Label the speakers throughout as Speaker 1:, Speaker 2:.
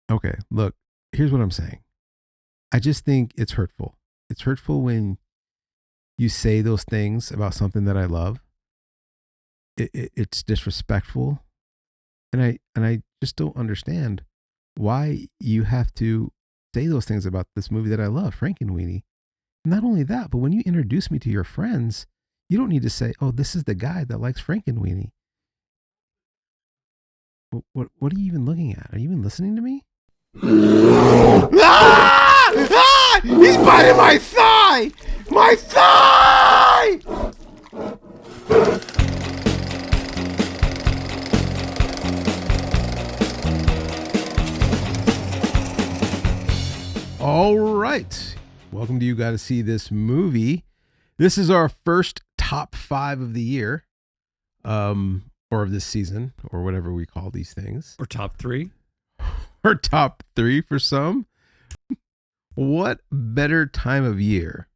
Speaker 1: Okay, look, here's what I'm saying. I just think it's hurtful. It's hurtful when you say those things about something that I love. It's disrespectful, and I just don't understand why you have to say those things about this movie that I love, Frankenweenie. Not only that, but when you introduce me to your friends, you don't need to say, "Oh, this is the guy that likes Frankenweenie." What are you even looking at? Are you even listening to me? Ah! Ah! He's biting my thigh! My thigh! All right. Welcome to You Gotta See This Movie. This is our first top 5 of the year. Or of this season, or whatever we call these things.
Speaker 2: Or top 3.
Speaker 1: Or top 3 for some. What better time of year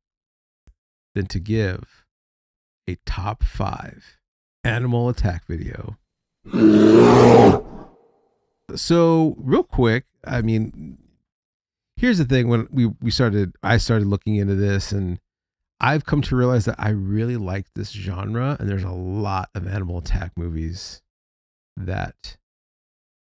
Speaker 1: than to give a top 5 animal attack video? So, real quick, I mean, here's the thing. When I started looking into this, and I've come to realize that I really like this genre, and there's a lot of animal attack movies that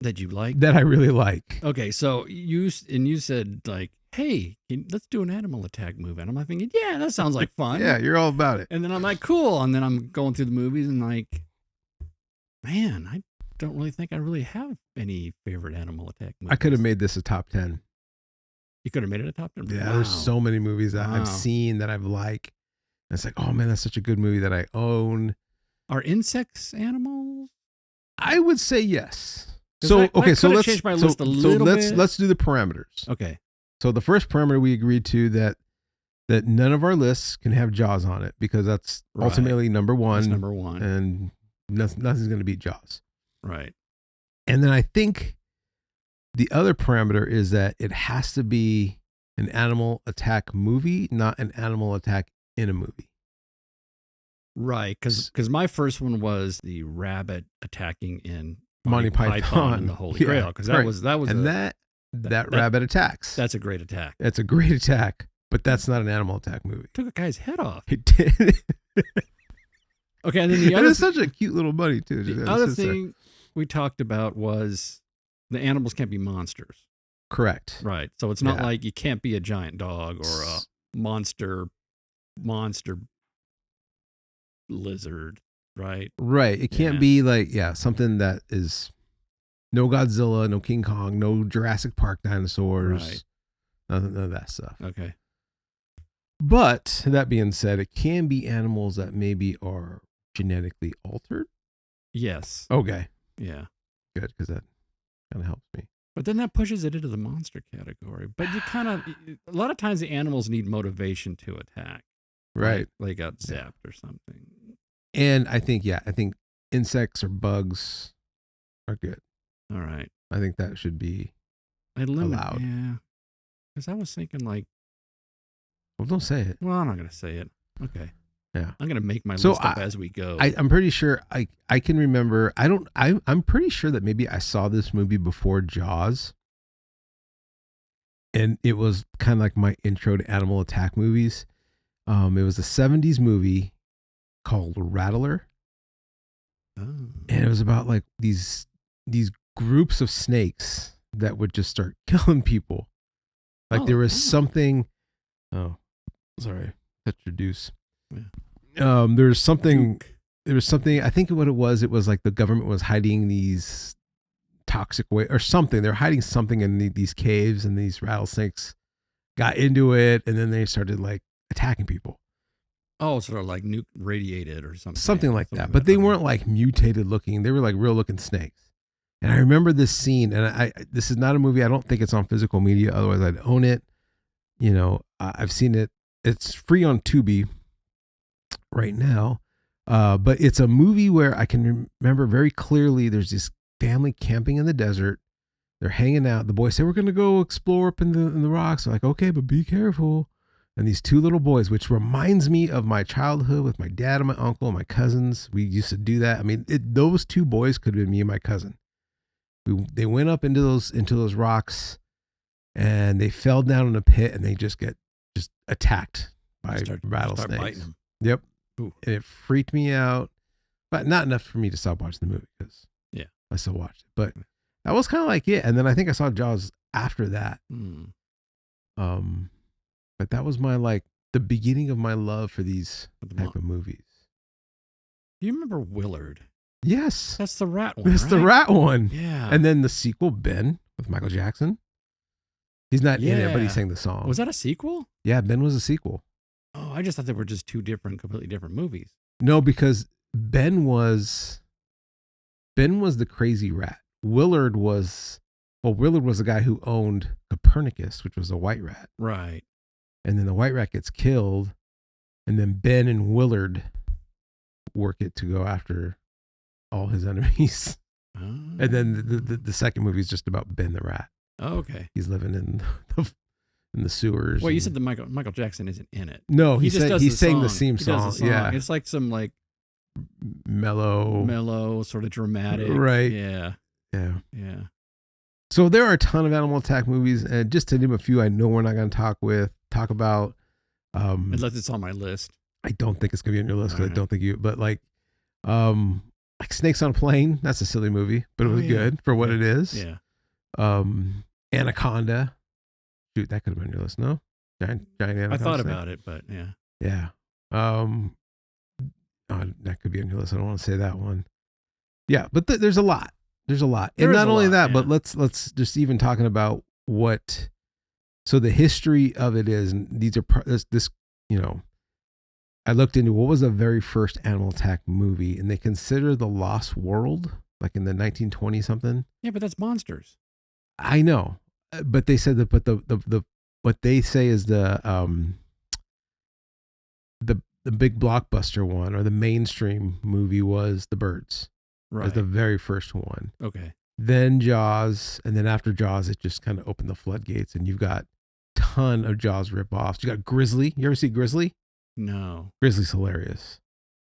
Speaker 2: you like,
Speaker 1: that I really like.
Speaker 2: Okay, so you said like, hey, let's do an animal attack movie, and I'm like thinking, yeah, that sounds like fun.
Speaker 1: Yeah, you're all about it.
Speaker 2: And then I'm like, cool. And then I'm going through the movies and like, man, I don't really think I really have any favorite animal attack movies.
Speaker 1: I could have made this a top 10.
Speaker 2: You could have made it a top 10.
Speaker 1: Yeah,
Speaker 2: wow.
Speaker 1: There's so many movies that I've seen that I've liked. And it's like, oh man, that's such a good movie that I own.
Speaker 2: Are insects animals?
Speaker 1: I would say yes.
Speaker 2: So let's change my list a little bit.
Speaker 1: Let's do the parameters.
Speaker 2: Okay.
Speaker 1: So the first parameter we agreed to that none of our lists can have Jaws on it, because that's ultimately number one.
Speaker 2: That's number one.
Speaker 1: And nothing's going to beat Jaws.
Speaker 2: Right.
Speaker 1: And then I think the other parameter is that it has to be an animal attack movie, not an animal attack in a movie.
Speaker 2: Right, because my first one was the rabbit attacking in
Speaker 1: Monty Python
Speaker 2: and the Holy Grail, because that was
Speaker 1: that rabbit attacks.
Speaker 2: That's a great attack.
Speaker 1: That's a great attack, but that's not an animal attack movie.
Speaker 2: Took a guy's head off.
Speaker 1: It did.
Speaker 2: Okay, and then the other.
Speaker 1: It's such a cute little bunny too.
Speaker 2: The other thing we talked about was the animals can't be monsters.
Speaker 1: Correct.
Speaker 2: Right. So it's not like you can't be a giant dog or a monster lizard, right?
Speaker 1: Right. It can't be like, something that is no Godzilla, no King Kong, no Jurassic Park dinosaurs. Right. None of that stuff.
Speaker 2: Okay.
Speaker 1: But that being said, it can be animals that maybe are genetically altered.
Speaker 2: Yes.
Speaker 1: Okay.
Speaker 2: Yeah.
Speaker 1: Good, because that kind of helps me.
Speaker 2: But then that pushes it into the monster category. But you a lot of times the animals need motivation to attack.
Speaker 1: Right.
Speaker 2: Like they got zapped or something.
Speaker 1: And I think insects or bugs are good.
Speaker 2: All right.
Speaker 1: I think that should be allowed.
Speaker 2: Yeah. Because I was thinking like.
Speaker 1: Well, don't say it.
Speaker 2: Well, I'm not going to say it. Okay.
Speaker 1: Yeah.
Speaker 2: I'm going to make my list up as we go.
Speaker 1: I'm pretty sure I can remember. I'm pretty sure that maybe I saw this movie before Jaws. And it was kind of like my intro to animal attack movies. It was a 70s movie called Rattler.
Speaker 2: Oh.
Speaker 1: And it was about like these groups of snakes that would just start killing people. Like there was something. Oh, sorry. That's your deuce. Yeah. There was something. I think what it was like the government was hiding these toxic waste or something. They're hiding something in these caves, and these rattlesnakes got into it, and then they started like attacking people.
Speaker 2: Oh, sort of like nuke radiated or something.
Speaker 1: Something like that. But they weren't like mutated looking. They were like real looking snakes. And I remember this scene, and this is not a movie. I don't think it's on physical media. Otherwise, I'd own it. You know, I've seen it. It's free on Tubi right now. But it's a movie where I can remember very clearly there's this family camping in the desert. They're hanging out. The boys say, we're going to go explore up in the rocks. They're like, okay, but be careful. And these two little boys, which reminds me of my childhood with my dad and my uncle and my cousins. We used to do that. I mean, those two boys could have been me and my cousin. They went up into those rocks, and they fell down in a pit, and they just get attacked by
Speaker 2: Start biting
Speaker 1: rattlesnakes.
Speaker 2: them.
Speaker 1: Yep.
Speaker 2: Ooh.
Speaker 1: And it freaked me out, but not enough for me to stop watching the movie because I still watched it. But that was kind of like it. And then I think I saw Jaws after that. But that was my the beginning of my love for these type of movies.
Speaker 2: Do you remember Willard?
Speaker 1: Yes.
Speaker 2: That's the rat one.
Speaker 1: That's
Speaker 2: right?
Speaker 1: the rat one.
Speaker 2: Yeah.
Speaker 1: And then the sequel, Ben, with Michael Jackson. He's not in it, but he sang the song.
Speaker 2: Was that a sequel?
Speaker 1: Yeah, Ben was a sequel.
Speaker 2: Oh, I just thought they were just two completely different movies.
Speaker 1: No, because Ben was the crazy rat. Willard was the guy who owned Copernicus, which was a white rat.
Speaker 2: Right.
Speaker 1: And then the white rat gets killed, and then Ben and Willard work it to go after all his enemies. Oh. And then the second movie is just about Ben the rat.
Speaker 2: Oh, okay.
Speaker 1: He's living in the sewers.
Speaker 2: Well, you said the Michael Jackson isn't in it.
Speaker 1: No, he sang the
Speaker 2: theme
Speaker 1: song. Yeah,
Speaker 2: it's like some mellow, sort of dramatic.
Speaker 1: Right.
Speaker 2: Yeah.
Speaker 1: So there are a ton of Animal Attack movies, and just to name a few, I know we're not going to talk about.
Speaker 2: Unless it's on my list.
Speaker 1: I don't think it's going to be on your list because I don't think but like Snakes on a Plane. That's a silly movie, but it was good for what it is.
Speaker 2: Yeah.
Speaker 1: Anaconda. Shoot, that could have been on your list. No, giant anaconda.
Speaker 2: I thought about it, but yeah.
Speaker 1: Yeah. That could be on your list. I don't want to say that one. Yeah, but there's a lot. There's a lot. And not only that, but let's just even talking about what. So the history of it is, and these are this. I looked into what was the very first Animal Attack movie, and they consider The Lost World, like in the 1920 something.
Speaker 2: Yeah, but that's monsters.
Speaker 1: I know, but they said that. But the what they say is the big blockbuster one or the mainstream movie was The Birds.
Speaker 2: Right.
Speaker 1: As the very first one.
Speaker 2: Okay.
Speaker 1: Then Jaws, and then after Jaws, it just kind of opened the floodgates, and you've got a ton of Jaws ripoffs. You got Grizzly. You ever see Grizzly?
Speaker 2: No.
Speaker 1: Grizzly's hilarious.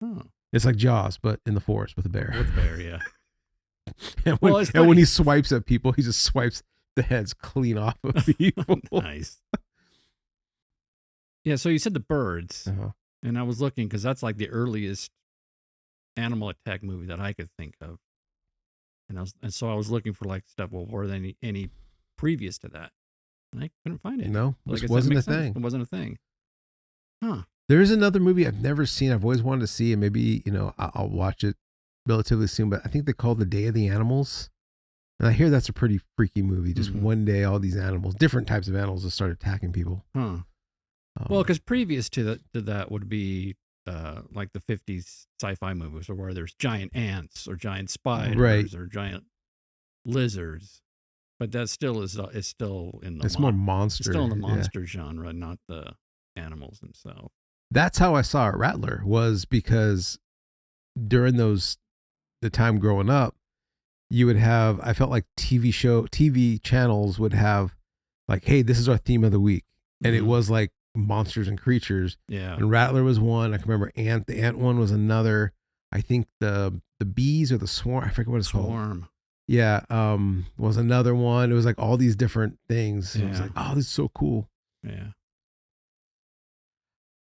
Speaker 2: Oh.
Speaker 1: It's like Jaws, but in the forest with a bear.
Speaker 2: With a bear, yeah.
Speaker 1: and when he swipes at people, he just swipes the heads clean off of people.
Speaker 2: Nice. Yeah, so you said The Birds, and I was looking because that's like the earliest Animal Attack movie that I could think of, and so I was looking for like stuff. Well, were there any previous to that? And I couldn't find it.
Speaker 1: No, it wasn't a thing.
Speaker 2: It wasn't a thing. Huh.
Speaker 1: There is another movie I've never seen. I've always wanted to see, and maybe I'll watch it relatively soon. But I think they call it The Day of the Animals, and I hear that's a pretty freaky movie. Just one day, all these animals, different types of animals, will start attacking people.
Speaker 2: Huh. Well, because previous to that would be like the 50s sci-fi movies, where there's giant ants or giant spiders or giant lizards, but that still is still in the.
Speaker 1: It's more monster.
Speaker 2: It's still in the monster genre, not the animals themselves.
Speaker 1: That's how I saw it. Rattler was because during the time growing up, you would have. I felt like TV channels would have like, hey, this is our theme of the week, and it was like monsters and creatures.
Speaker 2: Yeah.
Speaker 1: And Rattler was one. I can remember the ant one was another. I think the bees or the swarm, I forget what it's called.
Speaker 2: Swarm.
Speaker 1: Yeah. Was another one. It was like all these different things.
Speaker 2: Yeah.
Speaker 1: It was like, oh, this is so cool.
Speaker 2: Yeah.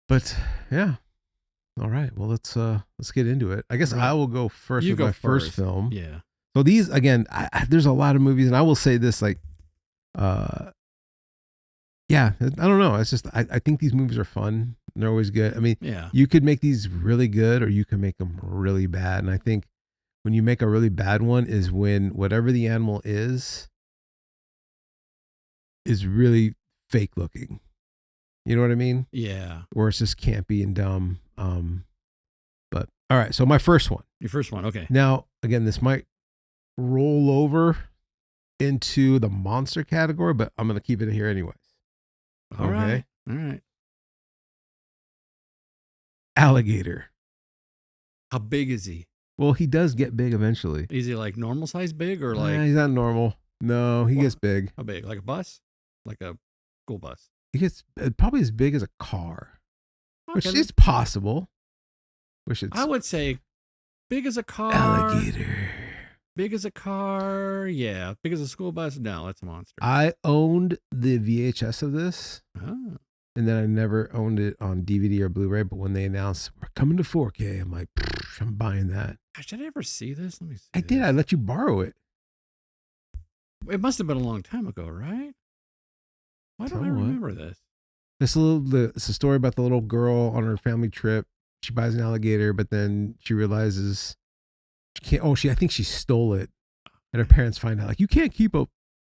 Speaker 1: But yeah. All right. Well, let's get into it. I guess I will go first with my first film.
Speaker 2: Yeah.
Speaker 1: So these, again, there's a lot of movies, and I will say this, like, yeah, I don't know. It's just, I think these movies are fun. They're always good. I mean, you could make these really good or you can make them really bad. And I think when you make a really bad one is when whatever the animal is really fake looking. You know what I mean?
Speaker 2: Yeah.
Speaker 1: Or it's just campy and dumb. But all right. So my first one.
Speaker 2: Your first one. Okay.
Speaker 1: Now, again, this might roll over into the monster category, but I'm going to keep it here anyways.
Speaker 2: All right.
Speaker 1: Alligator.
Speaker 2: How big is he?
Speaker 1: Well, he does get big eventually.
Speaker 2: Is he like normal size big or like?
Speaker 1: He's not normal. No, he gets big.
Speaker 2: How big? Like a bus? Like a school bus?
Speaker 1: He gets probably as big as a car, which
Speaker 2: Okay.
Speaker 1: is possible.
Speaker 2: I would say big as a car.
Speaker 1: Alligator.
Speaker 2: Big as a car, yeah. Big as a school bus, no, that's a monster.
Speaker 1: I owned the VHS of this,
Speaker 2: Oh.
Speaker 1: and then I never owned it on DVD or Blu-ray. But when they announced we're coming to 4K, I'm like, I'm buying that.
Speaker 2: Gosh, did I ever see this? Let me see.
Speaker 1: I did. I let you borrow it.
Speaker 2: It must have been a long time ago, right? Why don't I remember this?
Speaker 1: It's a story about the little girl on her family trip. She buys an alligator, but then she realizes she can't. Oh, I think she stole it, and her parents find out like you can't keep a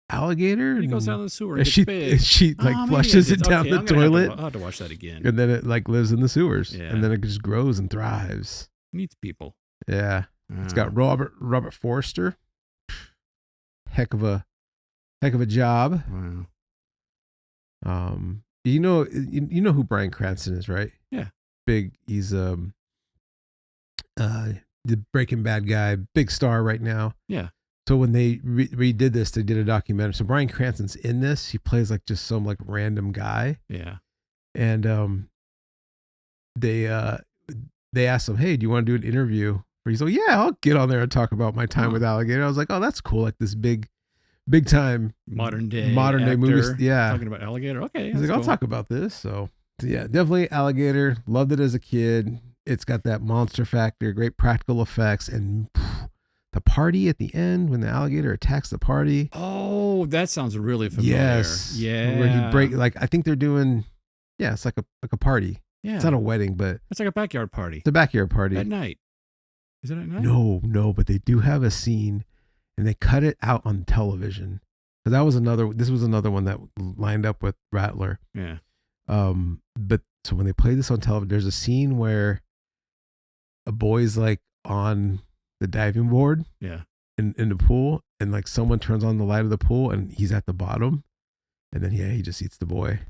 Speaker 1: alligator.
Speaker 2: He goes down the sewer.
Speaker 1: And she like flushes it down the toilet.
Speaker 2: I'll have to watch that again.
Speaker 1: And then it like lives in the sewers,
Speaker 2: Yeah.
Speaker 1: and then it just grows and thrives.
Speaker 2: Meets people.
Speaker 1: Yeah, it's got Robert Forster. Heck of a job.
Speaker 2: Wow.
Speaker 1: You know who Bryan Cranston is, right?
Speaker 2: Yeah.
Speaker 1: He's the Breaking Bad guy, big star right now.
Speaker 2: Yeah.
Speaker 1: So when they redid this, they did a documentary. So Bryan Cranston's in this. He plays like just some like random guy.
Speaker 2: Yeah.
Speaker 1: And they asked him, "Hey, do you want to do an interview?" He's like, "Yeah, I'll get on there and talk about my time with Alligator." I was like, "Oh, that's cool. Like this big time
Speaker 2: modern day
Speaker 1: movies." Yeah.
Speaker 2: Talking about Alligator. Okay.
Speaker 1: He's like, "I'll talk about this." So yeah, definitely Alligator. Loved it as a kid. It's got that monster factor, great practical effects, and the party at the end when the alligator attacks the party.
Speaker 2: Oh, that sounds really familiar.
Speaker 1: Yes.
Speaker 2: Yeah.
Speaker 1: Where he I think they're doing, it's like a party.
Speaker 2: Yeah.
Speaker 1: It's not a wedding, but
Speaker 2: it's like a backyard party.
Speaker 1: It's a backyard party.
Speaker 2: At night. Is it at night?
Speaker 1: No, but they do have a scene and they cut it out on television. This was another one that lined up with Rattler.
Speaker 2: Yeah.
Speaker 1: But so when they play this on television, there's a scene where a boy's like on the diving board.
Speaker 2: Yeah.
Speaker 1: In the pool, and like someone turns on the light of the pool and he's at the bottom, and then he just eats the boy.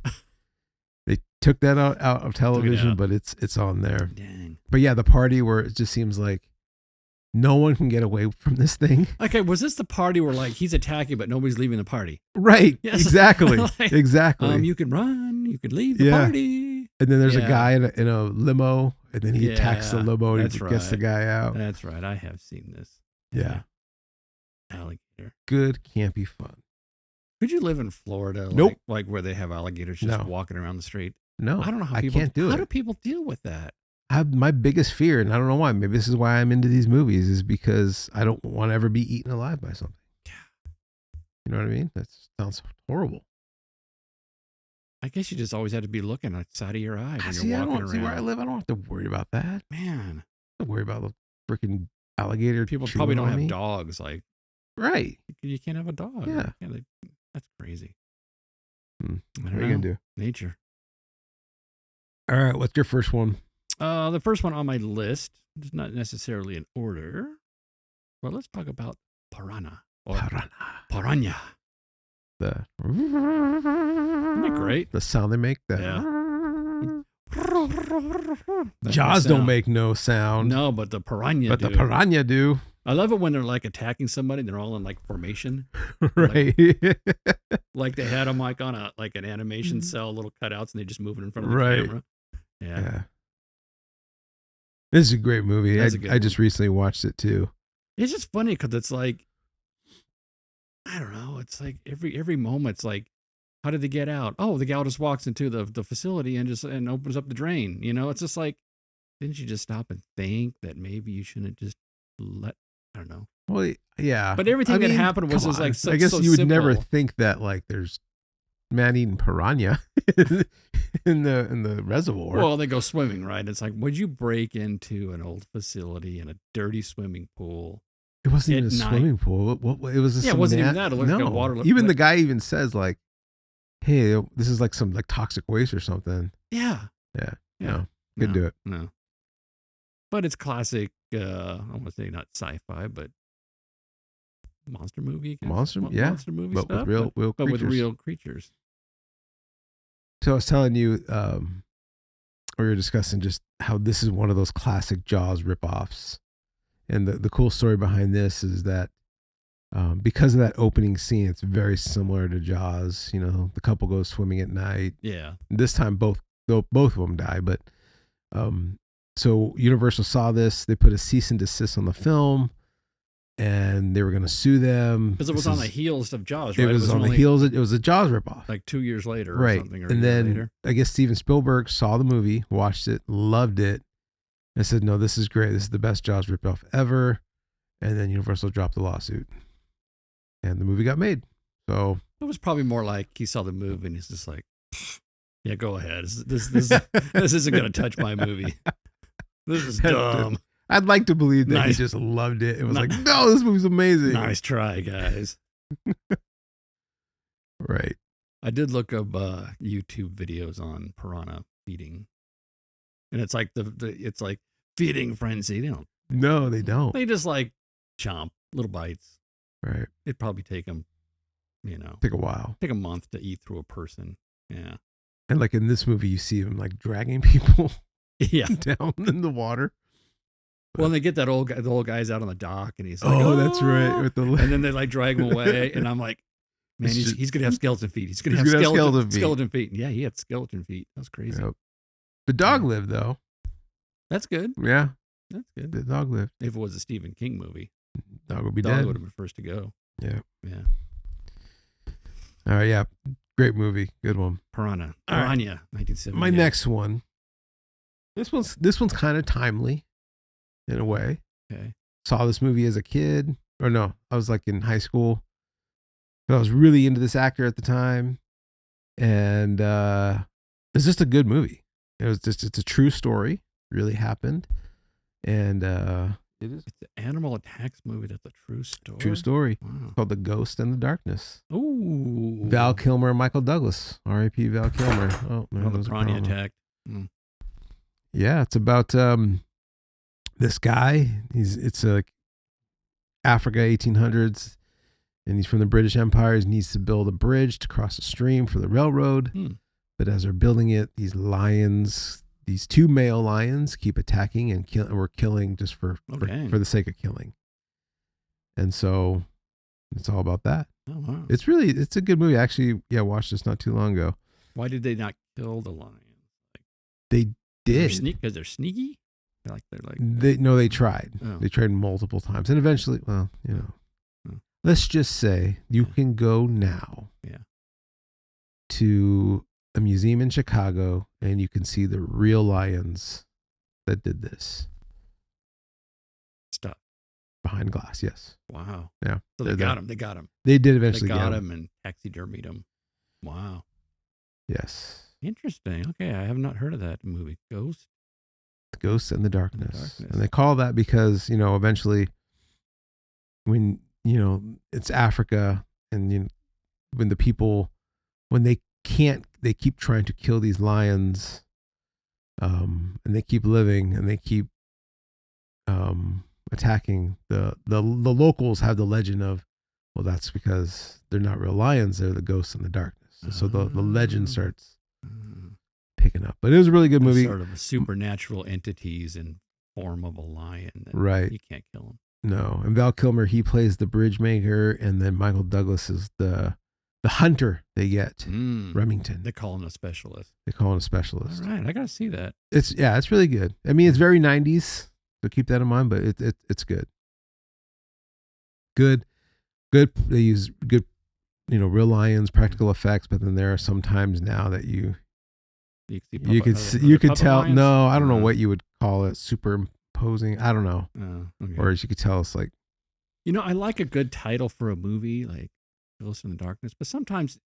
Speaker 1: They took that out of television, but it's on there.
Speaker 2: Dang.
Speaker 1: But yeah, the party where it just seems like no one can get away from this thing.
Speaker 2: Okay, was this the party where like he's attacking but nobody's leaving the party?
Speaker 1: Right.
Speaker 2: Yes.
Speaker 1: Exactly.
Speaker 2: Like,
Speaker 1: exactly.
Speaker 2: You can run, you could leave the party.
Speaker 1: And then there's a guy in a limo, and then he attacks the limo and gets the guy out.
Speaker 2: That's right. I have seen this.
Speaker 1: Yeah.
Speaker 2: Alligator.
Speaker 1: Good campy fun.
Speaker 2: Could you live in Florida?
Speaker 1: Nope.
Speaker 2: Like where they have alligators just walking around the street?
Speaker 1: No.
Speaker 2: I don't know how
Speaker 1: I can't do it.
Speaker 2: How do people deal with that?
Speaker 1: My biggest fear, and I don't know why, maybe this is why I'm into these movies, is because I don't want to ever be eaten alive by something.
Speaker 2: Yeah.
Speaker 1: You know what I mean? That sounds horrible.
Speaker 2: I guess you just always have to be looking outside of your eye when you're walking around.
Speaker 1: See where I live. I don't have to worry about that.
Speaker 2: Man.
Speaker 1: I don't have to worry about the freaking alligator.
Speaker 2: People probably don't have dogs. Like,
Speaker 1: right.
Speaker 2: You can't have a dog.
Speaker 1: Yeah.
Speaker 2: That's crazy.
Speaker 1: What are you going to do?
Speaker 2: Nature.
Speaker 1: All right. What's your first one?
Speaker 2: The first one on my list is not necessarily in order, but let's talk about Piranha. Piranha. Isn't that great?
Speaker 1: The sound they make. Jaws don't make no sound.
Speaker 2: No, but the Piranha
Speaker 1: do. The Piranha do.
Speaker 2: I love it when they're like attacking somebody and they're all in like formation.
Speaker 1: Right.
Speaker 2: Like they had them like on an animation cell, little cutouts, and they just move it in front of the camera. Yeah.
Speaker 1: This is a great movie. I just recently watched it too.
Speaker 2: It's just funny because it's like, I don't know. It's like every moment, it's like, how did they get out? Oh, the gal just walks into the facility and opens up the drain. You know, it's just like, didn't you just stop and think that maybe you shouldn't just I don't know.
Speaker 1: Well, yeah.
Speaker 2: But everything that happened was just like so
Speaker 1: I guess you would
Speaker 2: simple.
Speaker 1: never think that like there's man-eating piranha in the reservoir.
Speaker 2: Well, they go swimming, right? It's like, would you break into an old facility in a dirty swimming pool?
Speaker 1: It wasn't even a swimming pool. It was
Speaker 2: it wasn't even that. It looked like a water.
Speaker 1: Even the guy even says like, "Hey, this is like some like toxic waste or something."
Speaker 2: Yeah.
Speaker 1: No, couldn't do it.
Speaker 2: No. But it's classic. I want to say not sci-fi, but monster movie.
Speaker 1: Monster movie
Speaker 2: stuff,
Speaker 1: with real creatures.
Speaker 2: But with real creatures.
Speaker 1: So I was telling you, or we were discussing just how this is one of those classic Jaws ripoffs. And the cool story behind this is that because of that opening scene, it's very similar to Jaws. You know, the couple goes swimming at night.
Speaker 2: Yeah.
Speaker 1: This time, both of them die. But so Universal saw this. They put a cease and desist on the film. and they were going to sue them
Speaker 2: because it was on the heels of Jaws.
Speaker 1: It
Speaker 2: Right?
Speaker 1: was on the heels. It was a Jaws ripoff,
Speaker 2: like 2 years later,
Speaker 1: right?
Speaker 2: Or something, or
Speaker 1: and then
Speaker 2: later.
Speaker 1: I guess Steven Spielberg saw the movie, watched it, loved it, and said, "No, this is great. This is the best Jaws ripoff ever." And then Universal dropped the lawsuit, and the movie got made. So
Speaker 2: it was probably more like he saw the movie and he's just like, "Yeah, go ahead. This isn't going to touch my movie. This is dumb."
Speaker 1: I'd like to believe that he just loved it. It was like, "No, this movie's amazing.
Speaker 2: Nice try, guys."
Speaker 1: Right.
Speaker 2: I did look up YouTube videos on piranha feeding, and it's like it's like feeding frenzy. They don't.
Speaker 1: No, they don't.
Speaker 2: They just like chomp little bites.
Speaker 1: Right.
Speaker 2: It'd probably take them,
Speaker 1: take a while.
Speaker 2: Take a month to eat through a person. Yeah.
Speaker 1: And like in this movie, you see him like dragging people down in the water.
Speaker 2: Well, and they get that old guy, the old guy's out on the dock, and he's like,
Speaker 1: "Oh, that's right." With the
Speaker 2: and then they like drag him away, and I'm like, "Man, he's gonna have skeleton feet. He's gonna have skeleton feet." Yeah, he had skeleton feet. That's crazy. Yep.
Speaker 1: The dog lived though.
Speaker 2: That's good.
Speaker 1: Yeah,
Speaker 2: that's good.
Speaker 1: The dog lived.
Speaker 2: If it was a Stephen King movie,
Speaker 1: dog would be
Speaker 2: dead.
Speaker 1: Dog
Speaker 2: would have been first to go.
Speaker 1: Yeah.
Speaker 2: Yeah.
Speaker 1: All right. Yeah. Great movie. Good one.
Speaker 2: Piranha.
Speaker 1: Right.
Speaker 2: 1970.
Speaker 1: My next one. This one's kind of timely, in a way.
Speaker 2: Okay.
Speaker 1: Saw this movie as a kid, or no, I was like in high school. But I was really into this actor at the time, and it's just a good movie. It's a true story, really happened, and
Speaker 2: it's an animal attacks movie. That's a true story.
Speaker 1: True story.
Speaker 2: Wow.
Speaker 1: It's called The Ghost and the Darkness.
Speaker 2: Ooh.
Speaker 1: Val Kilmer and Michael Douglas. R.I.P. Val Kilmer. Oh, man,
Speaker 2: the Piranha attack. Mm.
Speaker 1: Yeah, it's about this guy. It's Africa 1800s, and he's from the British Empire. He needs to build a bridge to cross a stream for the railroad. But as they're building it, these two male lions keep attacking and we're killing just for the sake of killing. And so it's all about that.
Speaker 2: Oh, wow.
Speaker 1: It's a good movie. Actually, yeah, I watched this not too long ago.
Speaker 2: Why did they not kill the lions?
Speaker 1: They did.
Speaker 2: Because they're sneaky?
Speaker 1: They tried.
Speaker 2: Oh.
Speaker 1: They tried multiple times. And eventually, let's just say you can go now to a museum in Chicago and you can see the real lions that did this.
Speaker 2: Stuff.
Speaker 1: Behind glass, yes.
Speaker 2: Wow.
Speaker 1: Yeah.
Speaker 2: So they got him. They got him.
Speaker 1: They did eventually
Speaker 2: get him and taxidermied him. Wow.
Speaker 1: Yes.
Speaker 2: Interesting. Okay, I have not heard of that movie. Ghost?
Speaker 1: The Ghost and the Darkness. And they call that because, eventually when, it's Africa and when the people, when they keep trying to kill these lions, and they keep living and they keep attacking the locals have the legend of, well, that's because they're not real lions, they're the ghosts in the darkness. And so the legend starts picking up. But it was a really good movie.
Speaker 2: Sort of supernatural entities in form of a lion.
Speaker 1: Right.
Speaker 2: You can't kill them.
Speaker 1: No. And Val Kilmer, he plays the bridge maker, and then Michael Douglas is the hunter they get. Remington.
Speaker 2: They call him a specialist.
Speaker 1: All
Speaker 2: right. I got to see that.
Speaker 1: It's really good. I mean, it's very 90s, so keep that in mind, but it's good. Good. They use good, real lions, practical effects, but then there are some times now that you could tell. Lions? No, I don't know what you would call it. Superimposing. I don't know.
Speaker 2: Okay.
Speaker 1: Or as you could tell, it's like.
Speaker 2: I like a good title for a movie, like Ghost in the Darkness, but sometimes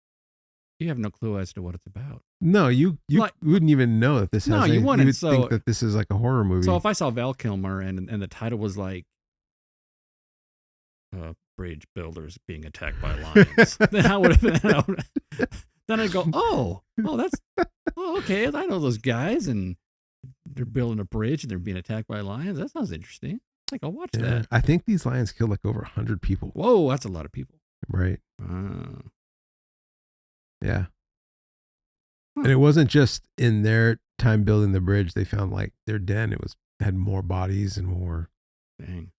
Speaker 2: you have no clue as to what it's about.
Speaker 1: No, you wouldn't even know that this has.
Speaker 2: No, you wouldn't.
Speaker 1: You would think that this is like a horror movie.
Speaker 2: So if I saw Val Kilmer and the title was like bridge builders being attacked by lions, then I would have. Then I'd go, okay, I know those guys, and they're building a bridge and they're being attacked by lions. That sounds interesting. I'll watch that.
Speaker 1: I think these lions killed like over 100 people.
Speaker 2: Whoa, that's a lot of people.
Speaker 1: Right. Yeah. And it wasn't just in their time building the bridge. They found like their den. Had more bodies and more.
Speaker 2: Dang.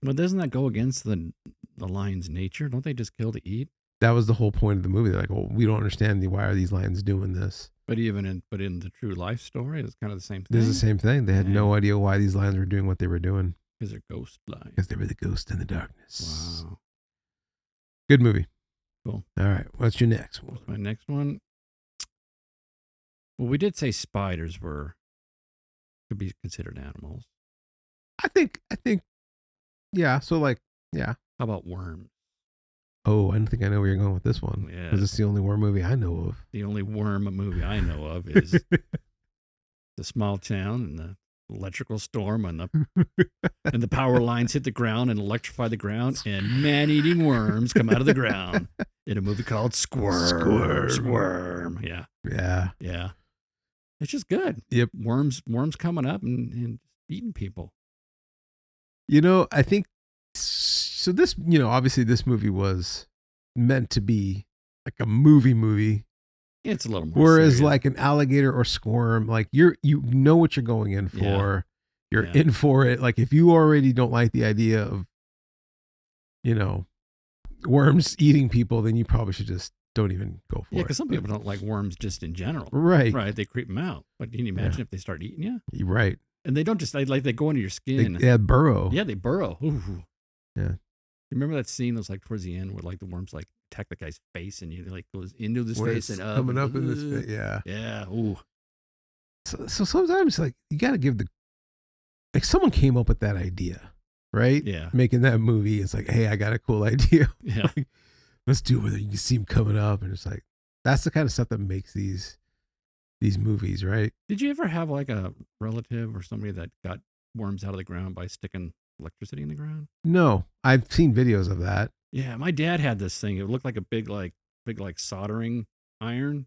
Speaker 2: But doesn't that go against the lion's nature? Don't they just kill to eat?
Speaker 1: That was the whole point of the movie. They're like, well, we don't understand why are these lions doing this.
Speaker 2: But in the true life story, it's kind of the same thing.
Speaker 1: It's the same thing. They had no idea why these lions were doing what they were doing.
Speaker 2: Because they're ghost like.
Speaker 1: Because they were the ghost in the darkness.
Speaker 2: Wow.
Speaker 1: Good movie.
Speaker 2: Cool.
Speaker 1: All right. What's your next one?
Speaker 2: My next one. Well, we did say spiders could be considered animals.
Speaker 1: I think, yeah. So like, yeah.
Speaker 2: How about worms?
Speaker 1: Oh, I don't think I know where you're going with this one.
Speaker 2: Yeah.
Speaker 1: Because it's the only worm movie I know of.
Speaker 2: The only worm movie I know of is The Small Town and the electrical storm and the power lines hit the ground and electrify the ground, and man-eating worms come out of the ground in a movie called Squirm. Squirm. Yeah.
Speaker 1: Yeah.
Speaker 2: Yeah. It's just good.
Speaker 1: Yep.
Speaker 2: Worms coming up and eating people.
Speaker 1: I think so. This, obviously this movie was meant to be like a movie.
Speaker 2: It's a little more
Speaker 1: Whereas
Speaker 2: serious.
Speaker 1: like an Alligator or Squirm, like you know what you're going in for. Yeah. You're in for it. Like if you already don't like the idea of, worms eating people, then you probably should just don't even go for it.
Speaker 2: Yeah, because some people don't like worms just in general.
Speaker 1: Right.
Speaker 2: Right. They creep them out. But can you imagine if they start eating you?
Speaker 1: You're right.
Speaker 2: And they don't just, they go into your skin.
Speaker 1: They burrow.
Speaker 2: Yeah, they burrow. Ooh.
Speaker 1: Yeah.
Speaker 2: You remember that scene that was like towards the end where like the worms like attack the guy's face and you like goes into his face and up.
Speaker 1: Coming up in this face. Yeah.
Speaker 2: Yeah. Ooh.
Speaker 1: So sometimes like you got to give like someone came up with that idea, right?
Speaker 2: Yeah.
Speaker 1: Making that movie. It's like, hey, I got a cool idea.
Speaker 2: Yeah.
Speaker 1: Like, let's do it with it. You can see them coming up. And it's like, that's the kind of stuff that makes these movies, right?
Speaker 2: Did you ever have like a relative or somebody that got worms out of the ground by sticking electricity in the ground?
Speaker 1: No, I've seen videos of that.
Speaker 2: Yeah, my dad had this thing. It looked like a big soldering iron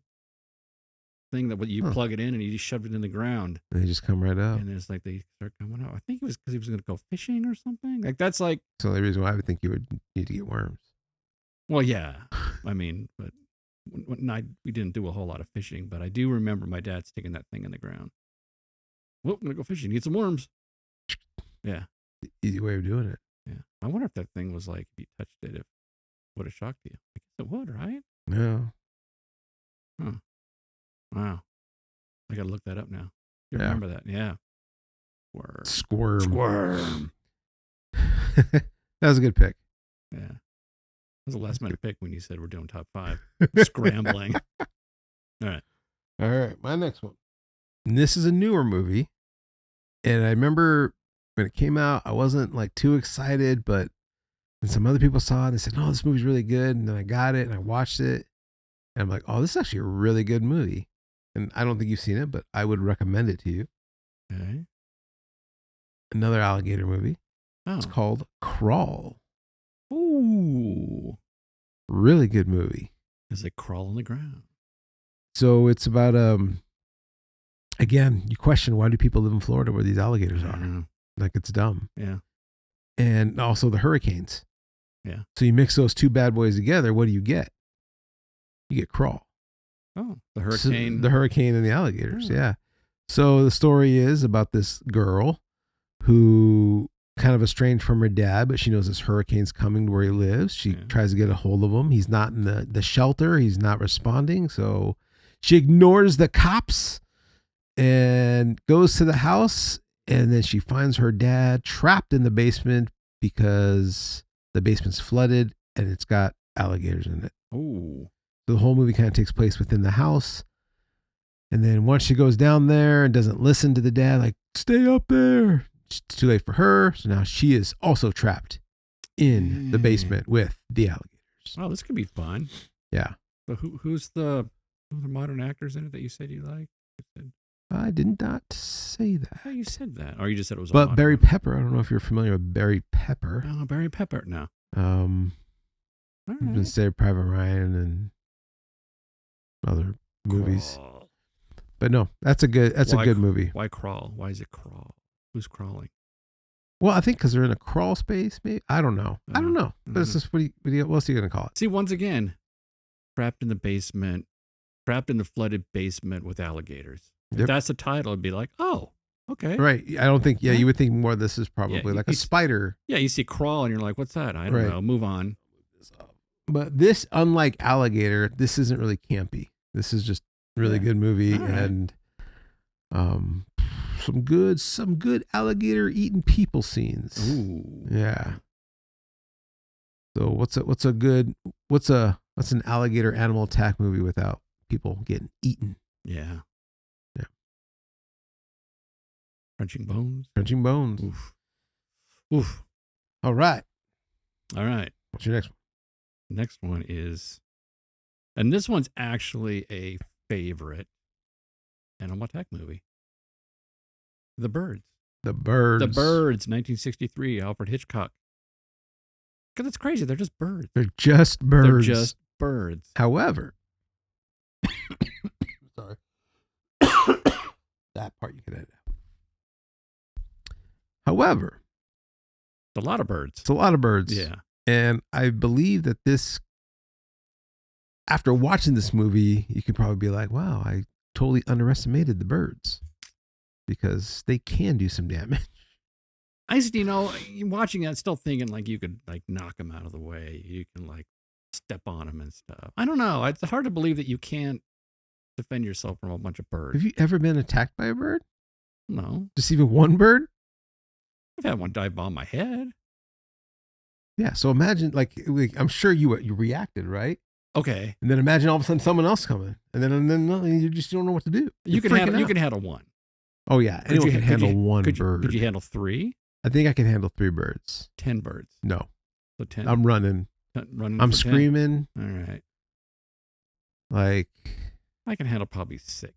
Speaker 2: thing that you plug it in and you just shoved it in the ground.
Speaker 1: And they just come right up.
Speaker 2: And it's like they start coming out. I think it was because he was going to go fishing or something. Like that's like.
Speaker 1: It's the only reason why I would think you would need to get worms.
Speaker 2: Well, yeah. I mean, but we didn't do a whole lot of fishing, but I do remember my dad sticking that thing in the ground. Well, I'm going to go fishing. Need some worms. Yeah.
Speaker 1: Easy way of doing it.
Speaker 2: Yeah. I wonder if that thing was like, if you touched it, it would have shocked you. I guess it would, right?
Speaker 1: No.
Speaker 2: Huh. Wow. I got to look that up now. You remember that? Yeah.
Speaker 1: Squirm. That was a good pick.
Speaker 2: Yeah. That was a last minute pick when you said we're doing top 5. Scrambling. All right.
Speaker 1: My next one. And this is a newer movie. And I remember when it came out, I wasn't like too excited, but when some other people saw it, they said, "Oh, this movie's really good." And then I got it and I watched it. And I'm like, "Oh, this is actually a really good movie." And I don't think you've seen it, but I would recommend it to you.
Speaker 2: Okay.
Speaker 1: Another Alligator movie.
Speaker 2: Oh.
Speaker 1: It's called Crawl.
Speaker 2: Ooh.
Speaker 1: Really good movie.
Speaker 2: Does it crawl on the ground?
Speaker 1: So it's about, again, you question, why do people live in Florida where these alligators are? Like, it's dumb.
Speaker 2: Yeah.
Speaker 1: And also the hurricanes.
Speaker 2: Yeah.
Speaker 1: So you mix those two bad boys together, what do you get? You get Crawl.
Speaker 2: Oh, the hurricane.
Speaker 1: So the hurricane and the alligators. Yeah. So the story is about this girl who kind of estranged from her dad, but she knows this hurricane's coming to where he lives. She tries to get a hold of him. He's not in the shelter. He's not responding. So she ignores the cops and goes to the house. And then she finds her dad trapped in the basement because the basement's flooded and it's got alligators in it.
Speaker 2: Oh.
Speaker 1: So the whole movie kind of takes place within the house. And then once she goes down there and doesn't listen to the dad, like, stay up there. It's too late for her. So now she is also trapped in the basement with the alligators.
Speaker 2: Oh, this could be fun.
Speaker 1: Yeah.
Speaker 2: So who's the modern actors in it that you said you like?
Speaker 1: I did not say that.
Speaker 2: Oh, you said that. Or you just said it was
Speaker 1: But Barry Pepper. I don't know if you're familiar with Barry Pepper.
Speaker 2: Oh, Barry Pepper. No.
Speaker 1: He's been Saving Private Ryan and other movies.
Speaker 2: Crawl.
Speaker 1: But no, that's a good movie.
Speaker 2: Why crawl? Why is it crawl? Who's crawling?
Speaker 1: Well, I think because they're in a crawl space, maybe. I don't know. But it's just what else are you going to call it?
Speaker 2: See, once again, trapped in the basement, trapped in the flooded basement with alligators. If that's the title, it'd be like, oh, okay.
Speaker 1: Right. I don't think, you would think more this is probably like a spider.
Speaker 2: Yeah, you see crawl and you're like, what's that? I don't know. Move on.
Speaker 1: But this, unlike Alligator, this isn't really campy. This is just a really good movie. And some good alligator eating people scenes.
Speaker 2: Ooh.
Speaker 1: Yeah. So what's an alligator animal attack movie without people getting eaten?
Speaker 2: Yeah.
Speaker 1: Yeah.
Speaker 2: Crunching bones.
Speaker 1: Crunching bones.
Speaker 2: Oof. Oof.
Speaker 1: All right.
Speaker 2: What's
Speaker 1: your next one?
Speaker 2: Next one is, and this one's actually a favorite animal attack movie. The Birds.
Speaker 1: The Birds.
Speaker 2: 1963, Alfred Hitchcock. Because it's crazy. They're just birds.
Speaker 1: They're just birds. However, sorry. That part you can edit out. However,
Speaker 2: it's a lot of birds.
Speaker 1: Yeah. And I believe that after watching this movie, you could probably be like, wow, I totally underestimated the birds because they can do some damage.
Speaker 2: Watching that, still thinking like you could like knock them out of the way. You can like step on them and stuff. I don't know. It's hard to believe that you can't defend yourself from a bunch of birds.
Speaker 1: Have you ever been attacked by a bird?
Speaker 2: No.
Speaker 1: Just even one bird?
Speaker 2: I've had one dive bomb my head.
Speaker 1: Yeah. So imagine like I'm sure you reacted, right?
Speaker 2: Okay.
Speaker 1: And then imagine all of a sudden someone else coming, and then you just don't know what to do.
Speaker 2: You can handle one.
Speaker 1: Oh yeah, anyone can handle one bird.
Speaker 2: Could you handle 3?
Speaker 1: I think I can handle 3 birds.
Speaker 2: 10 birds.
Speaker 1: No.
Speaker 2: So 10.
Speaker 1: I'm running. I'm screaming.
Speaker 2: 10? All right.
Speaker 1: Like
Speaker 2: I can handle probably 6.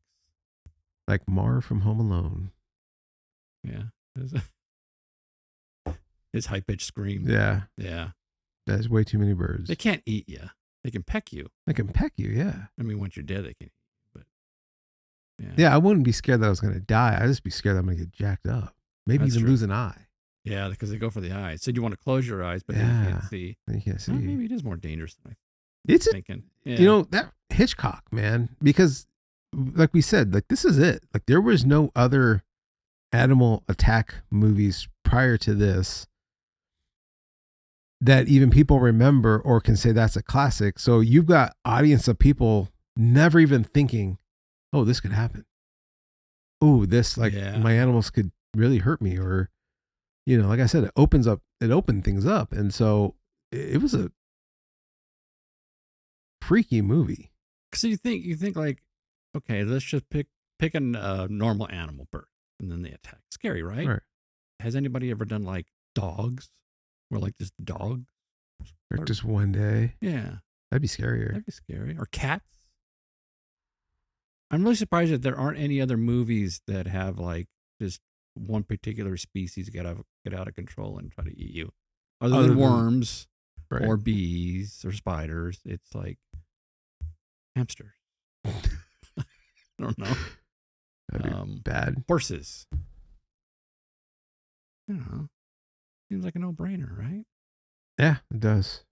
Speaker 1: Like Mar from Home Alone.
Speaker 2: Yeah. His high-pitched scream.
Speaker 1: Yeah.
Speaker 2: Yeah.
Speaker 1: That's way too many birds.
Speaker 2: They can't eat you. They can peck you.
Speaker 1: They can peck you, yeah.
Speaker 2: I mean, once you're dead, they can eat you. But
Speaker 1: yeah, I wouldn't be scared that I was going to die. I'd just be scared that I'm going to get jacked up. Maybe even lose an eye.
Speaker 2: Yeah, because they go for the eyes. So you want to close your eyes, but then you can't see.
Speaker 1: You can't see.
Speaker 2: Well, maybe it is more dangerous than
Speaker 1: it's
Speaker 2: thinking.
Speaker 1: That Hitchcock, man, because like we said, like this is it. Like there was no other animal attack movies prior to this that even people remember or can say that's a classic. So you've got audience of people never even thinking, oh, this could happen. Oh, this my animals could really hurt me, or like I said, it opened things up. And so it was a freaky movie.
Speaker 2: So you think like, okay, let's just pick a normal animal bird and then they attack. Scary, right? Has anybody ever done like dogs? Where like just dogs?
Speaker 1: Or just one day?
Speaker 2: Yeah.
Speaker 1: That'd be scarier.
Speaker 2: That'd be scary. Or cats? I'm really surprised that there aren't any other movies that have like just one particular species get out of control and try to eat you. Other than worms or bees or spiders, it's like hamsters. I don't know.
Speaker 1: That'd be bad.
Speaker 2: Horses. I don't know. Seems like a no-brainer, right?
Speaker 1: Yeah, it does.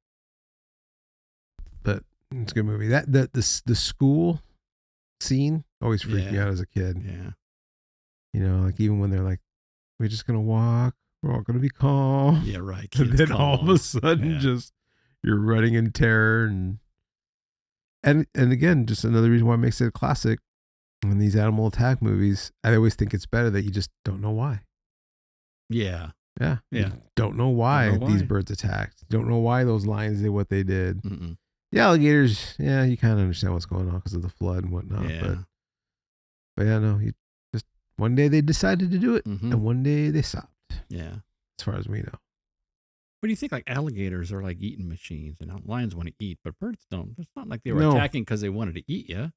Speaker 1: But it's a good movie. The school scene always freaked me out as a kid.
Speaker 2: Yeah.
Speaker 1: Like even when they're like, we're just gonna walk, we're all gonna be calm.
Speaker 2: Yeah, right.
Speaker 1: And then all of a sudden, just you're running in terror, and again, just another reason why it makes it a classic. When these animal attack movies, I always think it's better that you just don't know why.
Speaker 2: Yeah.
Speaker 1: Yeah.
Speaker 2: Yeah.
Speaker 1: Don't know why these birds attacked. Don't know why those lions did what they did.
Speaker 2: Mm-mm.
Speaker 1: The alligators, yeah, you kind of understand what's going on because of the flood and whatnot.
Speaker 2: Yeah.
Speaker 1: But yeah, no, you just one day they decided to do it, and one day they stopped.
Speaker 2: Yeah.
Speaker 1: As far as we know.
Speaker 2: What do you think? Like alligators are like eating machines, and lions want to eat, but birds don't. It's not like they were attacking because they wanted to eat you.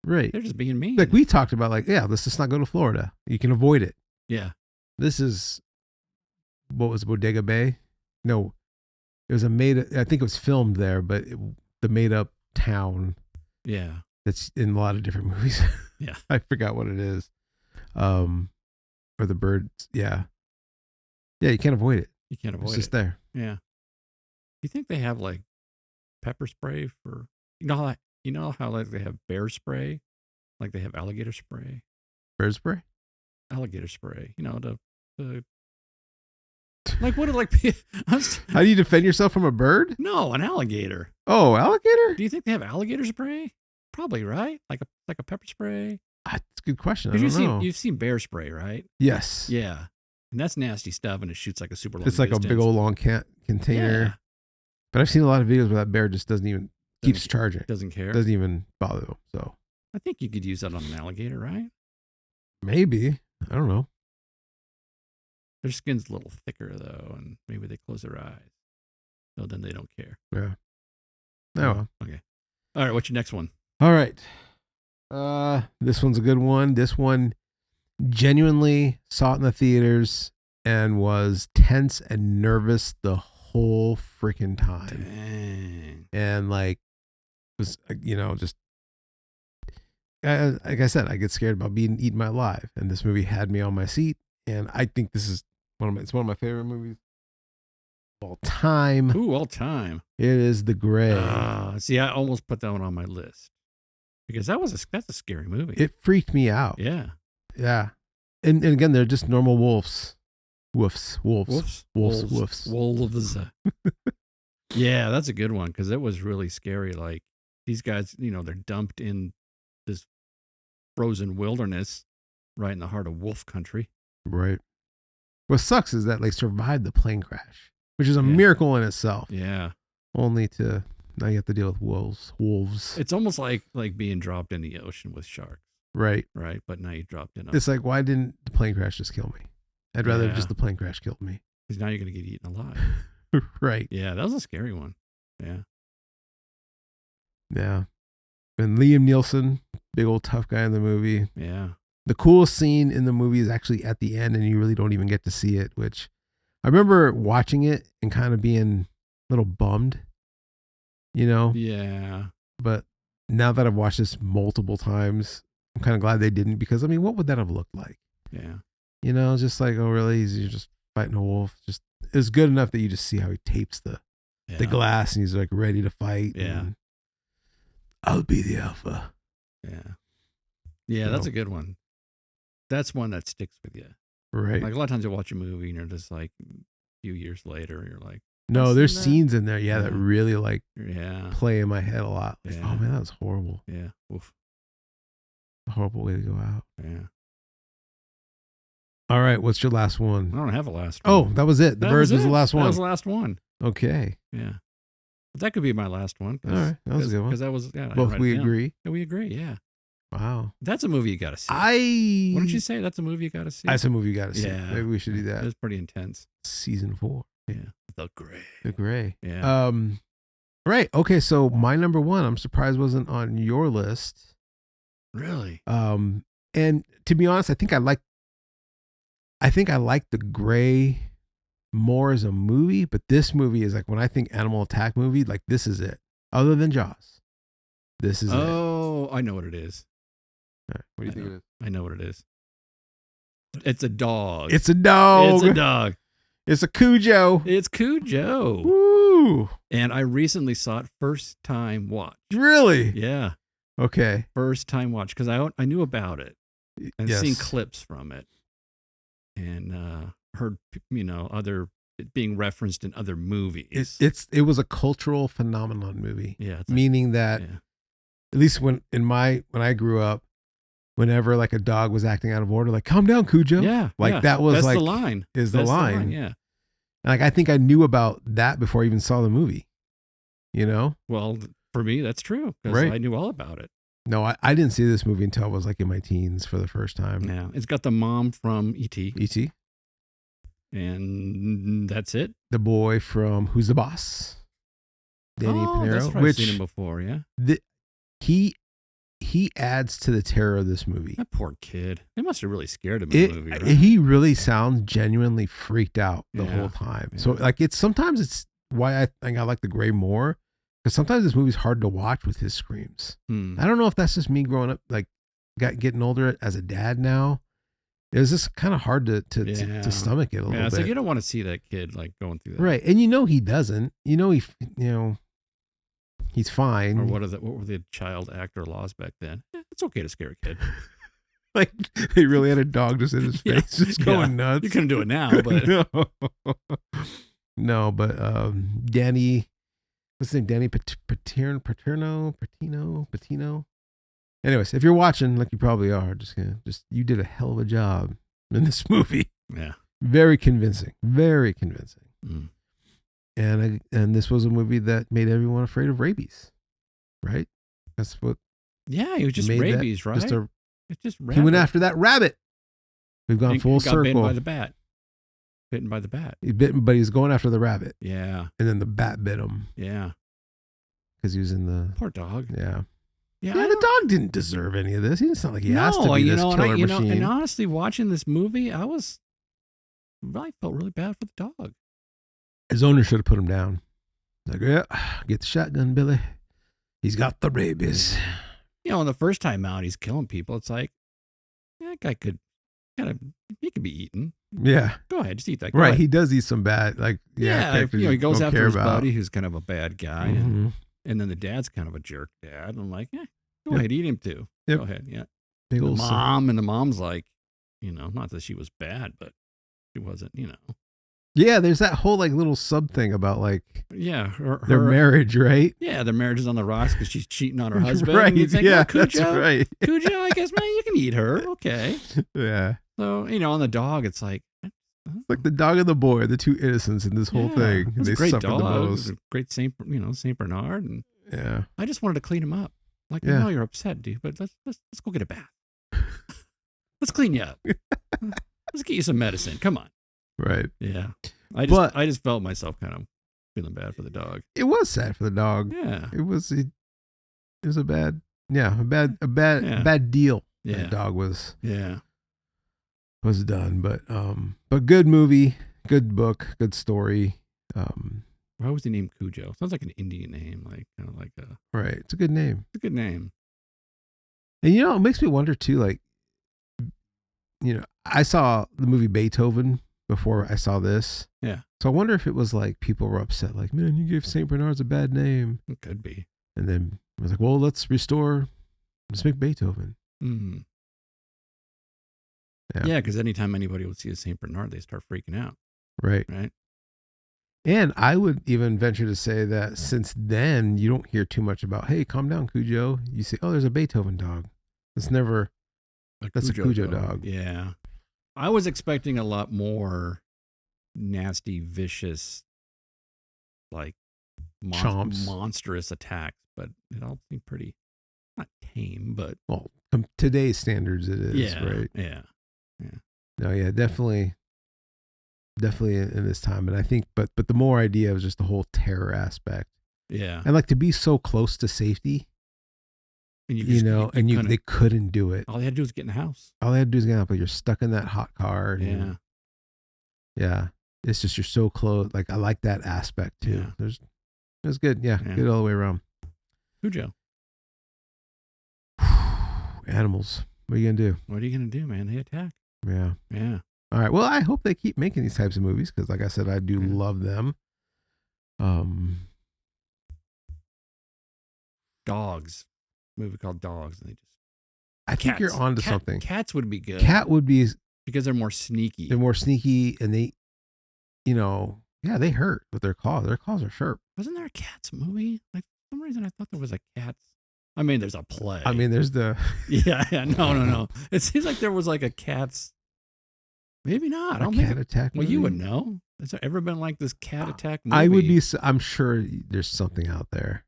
Speaker 1: Right.
Speaker 2: They're just being mean.
Speaker 1: Like we talked about, let's just not go to Florida. You can avoid it.
Speaker 2: Yeah.
Speaker 1: This is, what was Bodega Bay? No, it was I think it was filmed there, but the made up town.
Speaker 2: Yeah.
Speaker 1: That's in a lot of different movies.
Speaker 2: Yeah.
Speaker 1: I forgot what it is. Or the birds. Yeah. Yeah, you can't avoid it.
Speaker 2: You can't avoid it.
Speaker 1: It's just there.
Speaker 2: Yeah. You think they have like pepper spray for, how like they have bear spray? Like they have alligator spray?
Speaker 1: Bear spray?
Speaker 2: Alligator spray. The like what? Like
Speaker 1: how do you defend yourself from a bird?
Speaker 2: No, an alligator.
Speaker 1: Oh, alligator?
Speaker 2: Do you think they have alligator spray? Probably, right? Like a pepper spray.
Speaker 1: That's a good question. I
Speaker 2: Because
Speaker 1: don't know.
Speaker 2: you've seen bear spray, right?
Speaker 1: Yes.
Speaker 2: Yeah. And that's nasty stuff, and it shoots like a super long
Speaker 1: It's like
Speaker 2: distance.
Speaker 1: a big old long container.
Speaker 2: Yeah.
Speaker 1: But I've seen a lot of videos where that bear just keeps charging.
Speaker 2: Doesn't care.
Speaker 1: Doesn't even bother them. So
Speaker 2: I think you could use that on an alligator, right?
Speaker 1: maybe. I don't know.
Speaker 2: Their skin's a little thicker, though, and maybe they close their eyes. So then they don't care.
Speaker 1: Yeah. Oh, well.
Speaker 2: Okay. All right, what's your next one?
Speaker 1: All right. This one's a good one. This one genuinely saw it in the theaters and was tense and nervous the whole freaking time.
Speaker 2: Dang.
Speaker 1: And like was just like I said, I get scared about being eaten alive, and this movie had me on my seat. And I think this is one of my favorite movies of all time.
Speaker 2: Ooh, all time.
Speaker 1: It is The Grey.
Speaker 2: See, I almost put that one on my list because that's a scary movie.
Speaker 1: It freaked me out.
Speaker 2: Yeah.
Speaker 1: Yeah. And again, they're just normal wolves. Wolves.
Speaker 2: Yeah, that's a good one because it was really scary. Like these guys, they're dumped in this frozen wilderness right in the heart of wolf country.
Speaker 1: Right. What sucks is that they survived the plane crash, which is a miracle in itself.
Speaker 2: Yeah.
Speaker 1: Only to now you have to deal with wolves.
Speaker 2: It's almost like being dropped in the ocean with sharks.
Speaker 1: Right.
Speaker 2: Right. But now you dropped in.
Speaker 1: It's like, why didn't the plane crash just kill me? I'd rather just the plane crash killed me.
Speaker 2: Because now you're going to get eaten alive.
Speaker 1: Right.
Speaker 2: Yeah. That was a scary one. Yeah.
Speaker 1: Yeah. And Liam Neeson, big old tough guy in the movie.
Speaker 2: Yeah.
Speaker 1: The coolest scene in the movie is actually at the end, and you really don't even get to see it, which I remember watching it and kind of being a little bummed,
Speaker 2: Yeah.
Speaker 1: But now that I've watched this multiple times, I'm kind of glad they didn't, because, what would that have looked like?
Speaker 2: Yeah.
Speaker 1: Just like, oh, really? You're just fighting a wolf. Just it's good enough that you just see how he tapes the glass, and he's like ready to fight.
Speaker 2: Yeah.
Speaker 1: And I'll be the alpha.
Speaker 2: Yeah. Yeah, that's a good one. That's one that sticks with you.
Speaker 1: Right.
Speaker 2: Like a lot of times you watch a movie and you're just like a few years later, you're like,
Speaker 1: no, there's scenes in there, that really play in my head a lot. Like, oh man, that was horrible.
Speaker 2: Yeah. Oof.
Speaker 1: A horrible way to go out.
Speaker 2: Yeah.
Speaker 1: All right, what's your last one?
Speaker 2: I don't have a last one.
Speaker 1: Oh, that was it. The Birds was the last one.
Speaker 2: That was the last one.
Speaker 1: Okay.
Speaker 2: Yeah. But that could be my last one.
Speaker 1: All right. That was a good one.
Speaker 2: Because that was,
Speaker 1: both we agree.
Speaker 2: Yeah, we agree. Yeah.
Speaker 1: Wow.
Speaker 2: That's a movie you got to see. Why don't you say that's a movie you got to see?
Speaker 1: That's a movie you got to see.
Speaker 2: Yeah.
Speaker 1: Maybe we should do that.
Speaker 2: It was pretty intense.
Speaker 1: Season 4.
Speaker 2: Yeah. The Grey.
Speaker 1: The Grey.
Speaker 2: Yeah.
Speaker 1: Right. Okay. So my number one, I'm surprised wasn't on your list.
Speaker 2: Really?
Speaker 1: And to be honest, I think I like The Grey more as a movie, but this movie is like, when I think animal attack movie, like this is it. Other than Jaws. This is it.
Speaker 2: Oh, I know what it is.
Speaker 1: Right. What do you think it is?
Speaker 2: I know what it is. It's a dog.
Speaker 1: It's a dog.
Speaker 2: It's a dog.
Speaker 1: It's a Cujo.
Speaker 2: It's Cujo.
Speaker 1: Woo.
Speaker 2: And I recently saw it first time watch.
Speaker 1: Really?
Speaker 2: Yeah.
Speaker 1: Okay.
Speaker 2: First time watch, because I knew about it and seen clips from it and heard other it being referenced in other movies.
Speaker 1: It was a cultural phenomenon movie.
Speaker 2: Yeah.
Speaker 1: Meaning that at least when I grew up, whenever like a dog was acting out of order, like, calm down, Cujo.
Speaker 2: Yeah.
Speaker 1: Like that was
Speaker 2: that's
Speaker 1: like
Speaker 2: the line.
Speaker 1: Is the line.
Speaker 2: Yeah.
Speaker 1: Like I think I knew about that before I even saw the movie.
Speaker 2: Well, for me, that's true. Because I knew all about it.
Speaker 1: No, I didn't see this movie until I was like in my teens for the first time.
Speaker 2: Yeah. It's got the mom from E.T.
Speaker 1: E.T.
Speaker 2: And that's it.
Speaker 1: The boy from Who's the Boss? Danny Pinero.
Speaker 2: That's right. I've seen him before, yeah.
Speaker 1: He adds to the terror of this movie.
Speaker 2: That poor kid. They must have really scared him in the movie, right?
Speaker 1: He really sounds genuinely freaked out the whole time. Yeah. So like sometimes it's why I think I like The Grey more, because sometimes this movie's hard to watch with his screams. I don't know if that's just me growing up, like getting older as a dad now. It was just kind of hard to stomach it a little bit.
Speaker 2: Yeah, it's like you don't want to see that kid like going through that.
Speaker 1: Right. And he doesn't. He's fine.
Speaker 2: Or what were the child actor laws back then? It's okay to scare a kid.
Speaker 1: Like they really had a dog just in his face, just going nuts.
Speaker 2: You couldn't do it now, but
Speaker 1: no, but Danny, what's his name? Danny Patino. Anyways, if you're watching, like you probably are, you did a hell of a job in this movie.
Speaker 2: Yeah.
Speaker 1: Very convincing. Very convincing.
Speaker 2: Mm.
Speaker 1: And this was a movie that made everyone afraid of rabies, right? That's what.
Speaker 2: Yeah, it was just rabies, right? It's just rabbit.
Speaker 1: He went after that rabbit. We've gone full circle.
Speaker 2: Bitten by the bat. Bitten by the bat.
Speaker 1: He bitten, but he's going after the rabbit.
Speaker 2: Yeah.
Speaker 1: And then the bat bit him.
Speaker 2: Yeah.
Speaker 1: Because he was in the
Speaker 2: poor dog.
Speaker 1: Yeah.
Speaker 2: Yeah,
Speaker 1: the dog didn't deserve any of this. He didn't sound like he has to be this killer machine.
Speaker 2: And honestly, watching this movie, I felt really bad for the dog.
Speaker 1: His owner should have put him down. Like, yeah, get the shotgun, Billy. He's got the rabies.
Speaker 2: The first time out, he's killing people. It's like, that guy he could be eaten.
Speaker 1: Yeah.
Speaker 2: Go ahead, just eat that guy.
Speaker 1: Right, he does eat some bad, like,
Speaker 2: he goes after his buddy who's kind of a bad guy. Mm-hmm. And then the dad's kind of a jerk dad. I'm like, go ahead, eat him too. Yep. Go ahead, yeah.
Speaker 1: Big
Speaker 2: the mom, and the mom's like, not that she was bad, but she wasn't,
Speaker 1: Yeah, there's that whole like little sub thing about like their marriage, right?
Speaker 2: Yeah, their marriage is on the rocks because she's cheating on her husband.
Speaker 1: Right?
Speaker 2: And you think,
Speaker 1: yeah,
Speaker 2: Cujo,
Speaker 1: that's right.
Speaker 2: Cujo, I guess, man, you can eat her. Okay.
Speaker 1: Yeah.
Speaker 2: So on the dog, it's like
Speaker 1: the dog and the boy, the two innocents in this whole thing.
Speaker 2: It was
Speaker 1: they
Speaker 2: a great
Speaker 1: suffered
Speaker 2: dog.
Speaker 1: the most.
Speaker 2: It was a great Saint Bernard, and
Speaker 1: yeah,
Speaker 2: I just wanted to clean him up. Like, I know you're upset, dude, but let's go get a bath. Let's clean you up. Let's get you some medicine. Come on.
Speaker 1: Right.
Speaker 2: Yeah. I just felt myself kind of feeling bad for the dog.
Speaker 1: It was sad for the dog.
Speaker 2: Yeah.
Speaker 1: It was a bad deal.
Speaker 2: Yeah.
Speaker 1: That dog was done, but good movie, good book, good story.
Speaker 2: Why was he named Cujo? Sounds like an Indian name, kind of like a.
Speaker 1: Right. It's a good name.
Speaker 2: It's a good name.
Speaker 1: And it makes me wonder too, like, I saw the movie Beethoven before I saw this.
Speaker 2: Yeah.
Speaker 1: So I wonder if it was like people were upset, like, man, you gave St. Bernard's a bad name.
Speaker 2: It could be.
Speaker 1: And then I was like, well, let's make Beethoven.
Speaker 2: Mm. Yeah, because anytime anybody would see a St. Bernard, they start freaking out.
Speaker 1: Right.
Speaker 2: Right.
Speaker 1: And I would even venture to say that since then, you don't hear too much about, hey, calm down, Cujo. You say, oh, there's a Beethoven dog. That's a Cujo dog.
Speaker 2: Yeah. I was expecting a lot more nasty, vicious, like monstrous attacks, but it all seemed pretty, not tame, but.
Speaker 1: Well, today's standards it is, right?
Speaker 2: Yeah. Yeah.
Speaker 1: No, yeah, definitely in this time. And I think, but the more idea was just the whole terror aspect.
Speaker 2: Yeah.
Speaker 1: And like to be so close to safety, and they couldn't do it.
Speaker 2: All they had to do was get in the house.
Speaker 1: All they had to do is get out, but you're stuck in that hot car.
Speaker 2: Yeah.
Speaker 1: Yeah. It's just, you're so close. Like, I like that aspect too.
Speaker 2: Yeah.
Speaker 1: It was good. Yeah. Good all the way around.
Speaker 2: Cujo.
Speaker 1: Animals. What are you going to do?
Speaker 2: What are you going to do, man? They attack.
Speaker 1: Yeah.
Speaker 2: Yeah.
Speaker 1: All right. Well, I hope they keep making these types of movies because, like I said, I do love them.
Speaker 2: Dogs. Movie called Dogs. And
Speaker 1: I think you're onto something.
Speaker 2: Cats would be good.
Speaker 1: Cat would be
Speaker 2: because they're more sneaky.
Speaker 1: They're more sneaky, and they, they hurt with their claws. Their claws are sharp.
Speaker 2: Wasn't there a Cats movie? Like, for some reason I thought there was a Cats. I mean, there's a play.
Speaker 1: I mean, there's the.
Speaker 2: Yeah. No. It seems like there was like a Cats. Maybe not. I don't think.
Speaker 1: Cat attack.
Speaker 2: Well,
Speaker 1: movie?
Speaker 2: you would know. Has there ever been like this cat attack movie?
Speaker 1: I'm sure there's something out there.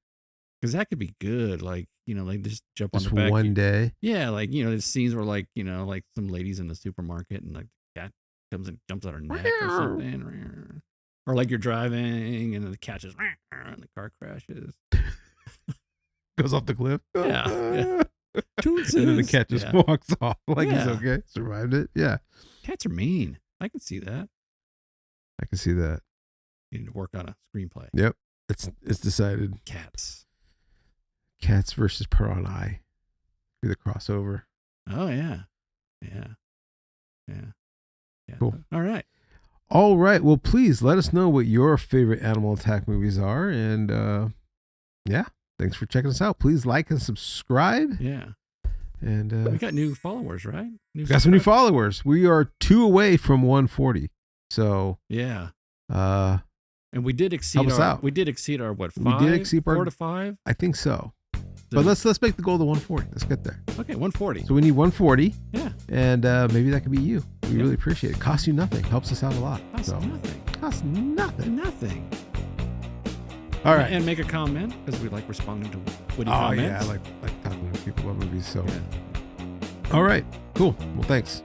Speaker 2: Because that could be good. Like, like just jump
Speaker 1: just
Speaker 2: on the back.
Speaker 1: One day.
Speaker 2: Yeah. Like, the scenes were like, like some ladies in the supermarket and like the cat comes and jumps on her neck or something. Or like you're driving and then the cat just and the car crashes.
Speaker 1: Goes off the cliff.
Speaker 2: Yeah.
Speaker 1: And then the cat just walks off like he's okay. Survived it. Yeah.
Speaker 2: Cats are mean. I can see that.
Speaker 1: I can see that.
Speaker 2: You need to work on a screenplay.
Speaker 1: Yep. It's decided.
Speaker 2: Cats
Speaker 1: versus Piranha. Be the crossover.
Speaker 2: Oh yeah. Yeah.
Speaker 1: Cool.
Speaker 2: All right.
Speaker 1: Well, please let us know what your favorite animal attack movies are. And thanks for checking us out. Please like and subscribe.
Speaker 2: Yeah.
Speaker 1: And
Speaker 2: we got new followers, right?
Speaker 1: Got some new followers. We are 2 away from 140. So
Speaker 2: yeah.
Speaker 1: And
Speaker 2: we did exceed our. We did exceed our what? 5?
Speaker 1: We did exceed
Speaker 2: 4 to 5.
Speaker 1: I think so. But let's make the goal to 140. Let's get there.
Speaker 2: Okay, 140.
Speaker 1: So we need 140.
Speaker 2: Yeah.
Speaker 1: And maybe that could be you. We really appreciate it. Costs you nothing. Helps us out a lot.
Speaker 2: Costs nothing.
Speaker 1: Costs nothing.
Speaker 2: Nothing.
Speaker 1: All right.
Speaker 2: And make a comment, because we like responding to witty comments.
Speaker 1: Yeah, I like talking to people about movies. So. Yeah. All right. Cool. Well, thanks.